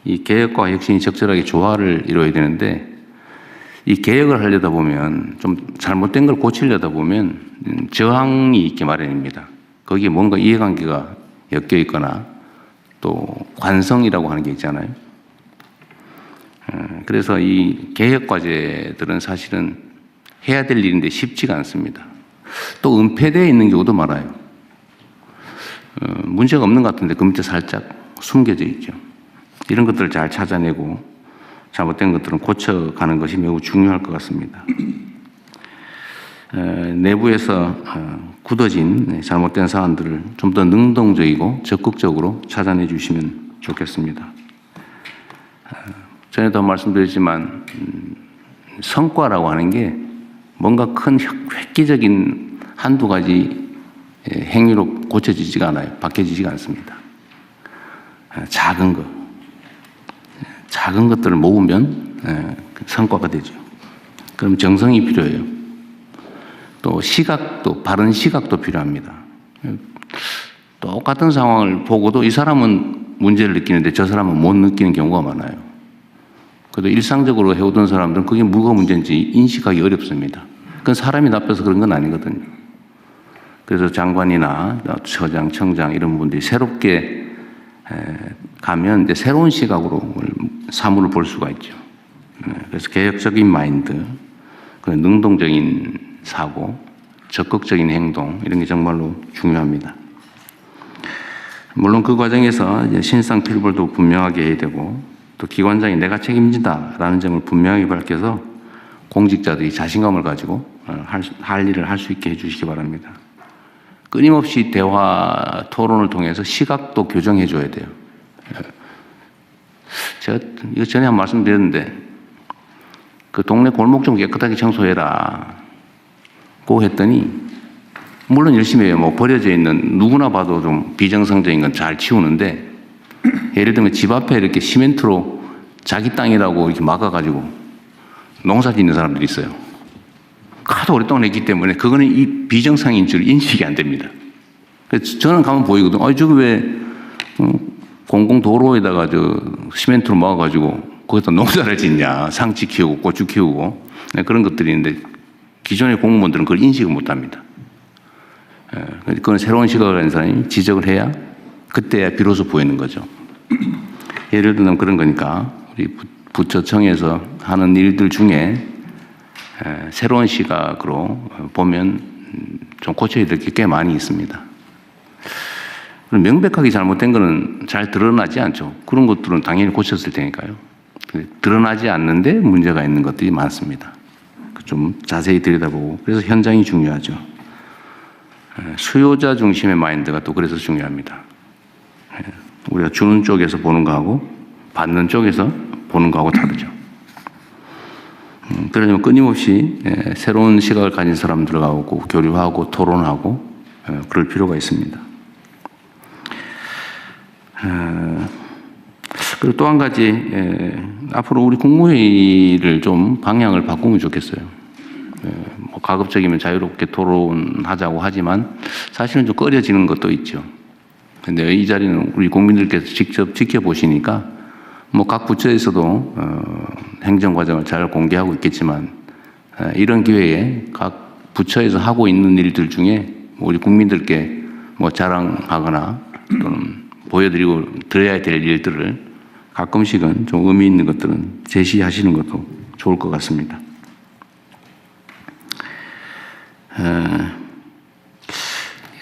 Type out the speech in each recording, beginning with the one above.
이 개혁과 혁신이 적절하게 조화를 이루어야 되는데 이 개혁을 하려다 보면 좀 잘못된 걸 고치려다 보면 저항이 있게 마련입니다. 거기에 뭔가 이해관계가 엮여 있거나 또 관성이라고 하는 게 있잖아요. 그래서 이 개혁 과제들은 사실은 해야 될 일인데 쉽지가 않습니다. 또 은폐되어 있는 경우도 많아요. 문제가 없는 것 같은데 그 밑에 살짝 숨겨져 있죠. 이런 것들을 잘 찾아내고 잘못된 것들은 고쳐가는 것이 매우 중요할 것 같습니다. 내부에서 굳어진 잘못된 사안들을 좀 더 능동적이고 적극적으로 찾아내 주시면 좋겠습니다. 전에도 말씀드렸지만 성과라고 하는 게 뭔가 큰 획기적인 한두 가지 행위로 고쳐지지가 않아요. 바뀌어지지가 않습니다. 작은 것들을 모으면 성과가 되죠. 그럼 정성이 필요해요. 또 시각도, 바른 시각도 필요합니다. 똑같은 상황을 보고도 이 사람은 문제를 느끼는데 저 사람은 못 느끼는 경우가 많아요. 그래도 일상적으로 해오던 사람들은 그게 뭐가 문제인지 인식하기 어렵습니다. 그건 사람이 나빠서 그런 건 아니거든요. 그래서 장관이나 처장, 청장 이런 분들이 새롭게 가면 이제 새로운 시각으로 사물을 볼 수가 있죠. 그래서 개혁적인 마인드, 능동적인 사고, 적극적인 행동 이런 게 정말로 중요합니다. 물론 그 과정에서 이제 신상 필벌도 분명하게 해야 되고 또 기관장이 내가 책임진다라는 점을 분명히 밝혀서 공직자들이 자신감을 가지고 할 일을 할 수 있게 해주시기 바랍니다. 끊임없이 대화, 토론을 통해서 시각도 교정해 줘야 돼요. 제가 이거 전에 한 말씀 드렸는데 그 동네 골목 좀 깨끗하게 청소해라 고 했더니 물론 열심히 해요. 뭐 버려져 있는 누구나 봐도 좀 비정상적인 건 잘 치우는데 예를 들면 집 앞에 이렇게 시멘트로 자기 땅이라고 이렇게 막아가지고 농사 짓는 사람들이 있어요. 하도 오랫동안 했기 때문에 그거는 이 비정상인 줄 인식이 안 됩니다. 그래서 저는 가면 보이거든. 저거 왜 공공도로에다가 시멘트로 막아가지고 거기다 농사를 짓냐. 상치 키우고 고추 키우고 그런 것들이 있는데 기존의 공무원들은 그걸 인식을 못합니다. 그건 새로운 시각을 가진 사람이 지적을 해야 그때야 비로소 보이는 거죠. 예를 들면 그런 거니까 우리 부처청에서 하는 일들 중에 새로운 시각으로 보면 좀 고쳐야 될 게 꽤 많이 있습니다. 명백하게 잘못된 거는 잘 드러나지 않죠. 그런 것들은 당연히 고쳤을 테니까요. 드러나지 않는데 문제가 있는 것들이 많습니다. 좀 자세히 들여다보고 그래서 현장이 중요하죠. 수요자 중심의 마인드가 또 그래서 중요합니다. 우리가 주는 쪽에서 보는 거하고 받는 쪽에서 보는 거하고 다르죠. 그러려면 끊임없이 새로운 시각을 가진 사람들하고 교류하고 토론하고 그럴 필요가 있습니다. 그리고 또 한 가지 앞으로 우리 국무회의를 좀 방향을 바꾸면 좋겠어요. 뭐 가급적이면 자유롭게 토론하자고 하지만 사실은 좀 꺼려지는 것도 있죠. 근데 이 자리는 우리 국민들께서 직접 지켜보시니까 뭐 각 부처에서도 행정과정을 잘 공개하고 있겠지만 이런 기회에 각 부처에서 하고 있는 일들 중에 우리 국민들께 뭐 자랑하거나 또는 보여드리고 드려야 될 일들을 가끔씩은 좀 의미 있는 것들은 제시하시는 것도 좋을 것 같습니다.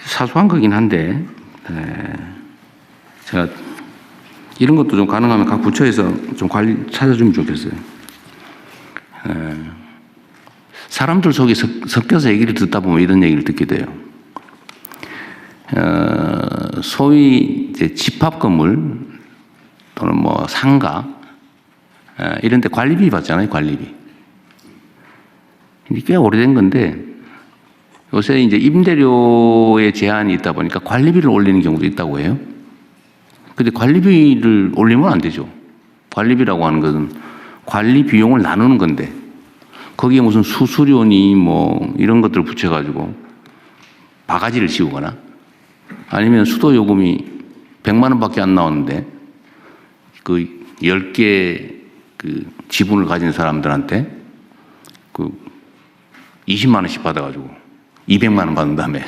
사소한 거긴 한데 제가 이런 것도 좀 가능하면 각 부처에서 좀 관리 찾아주면 좋겠어요. 사람들 속에 섞여서 얘기를 듣다 보면 이런 얘기를 듣게 돼요. 소위 이제 집합 건물 또는 뭐 상가 이런 데 관리비 받잖아요, 관리비. 이게 꽤 오래된 건데 요새 이제 임대료에 제한이 있다 보니까 관리비를 올리는 경우도 있다고 해요. 근데 관리비를 올리면 안 되죠. 관리비라고 하는 것은 관리 비용을 나누는 건데 거기에 무슨 수수료니 뭐 이런 것들을 붙여가지고 바가지를 씌우거나 아니면 수도 요금이 100만 원밖에 안 나오는데 그 10개 그 지분을 가진 사람들한테 그 20만 원씩 받아가지고 200만 원 받은 다음에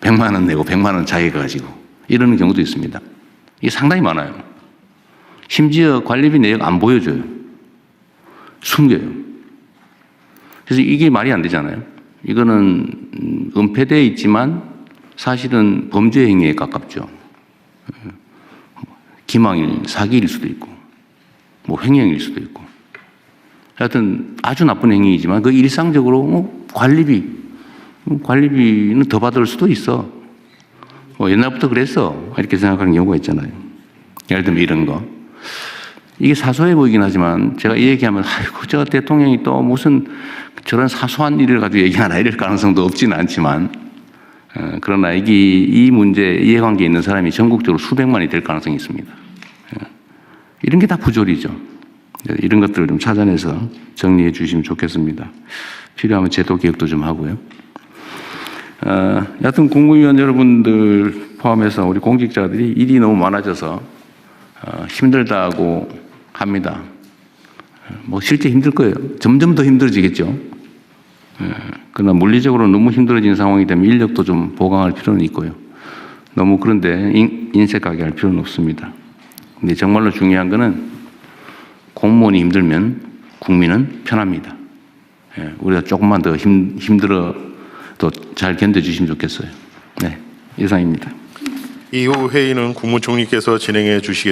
100만 원 내고 100만 원 자기가 가지고 이러는 경우도 있습니다. 이게 상당히 많아요. 심지어 관리비 내역 안 보여줘요. 숨겨요. 그래서 이게 말이 안 되잖아요. 이거는 은폐되어 있지만 사실은 범죄 행위에 가깝죠. 기망일, 사기일 수도 있고 뭐 횡령일 수도 있고 하여튼 아주 나쁜 행위이지만 그 일상적으로 관리비는 더 받을 수도 있어. 옛날부터 그랬어. 이렇게 생각하는 경우가 있잖아요. 예를 들면 이런 거. 이게 사소해 보이긴 하지만 제가 이 얘기하면 아이고 저 대통령이 또 무슨 저런 사소한 일을 가지고 얘기하나 이럴 가능성도 없지는 않지만 그러나 이 문제 이해관계에 있는 사람이 전국적으로 수백만이 될 가능성이 있습니다. 이런 게 다 부조리죠. 이런 것들을 좀 찾아내서 정리해 주시면 좋겠습니다. 필요하면 제도 개혁도 좀 하고요. 여하튼 국무위원 여러분들 포함해서 우리 공직자들이 일이 너무 많아져서 힘들다고 합니다. 뭐 실제 힘들 거예요. 점점 더 힘들어지겠죠. 그러나 물리적으로 너무 힘들어진 상황이 되면 인력도 좀 보강할 필요는 있고요. 너무 그런데 인색하게 할 필요는 없습니다. 근데 정말로 중요한 거는 공무원이 힘들면 국민은 편합니다. 우리가 조금만 더 힘들어 또 잘 견뎌주시면 좋겠어요. 네, 이상입니다. 이후 회의는 국무총리께서 진행해 주시겠습니다.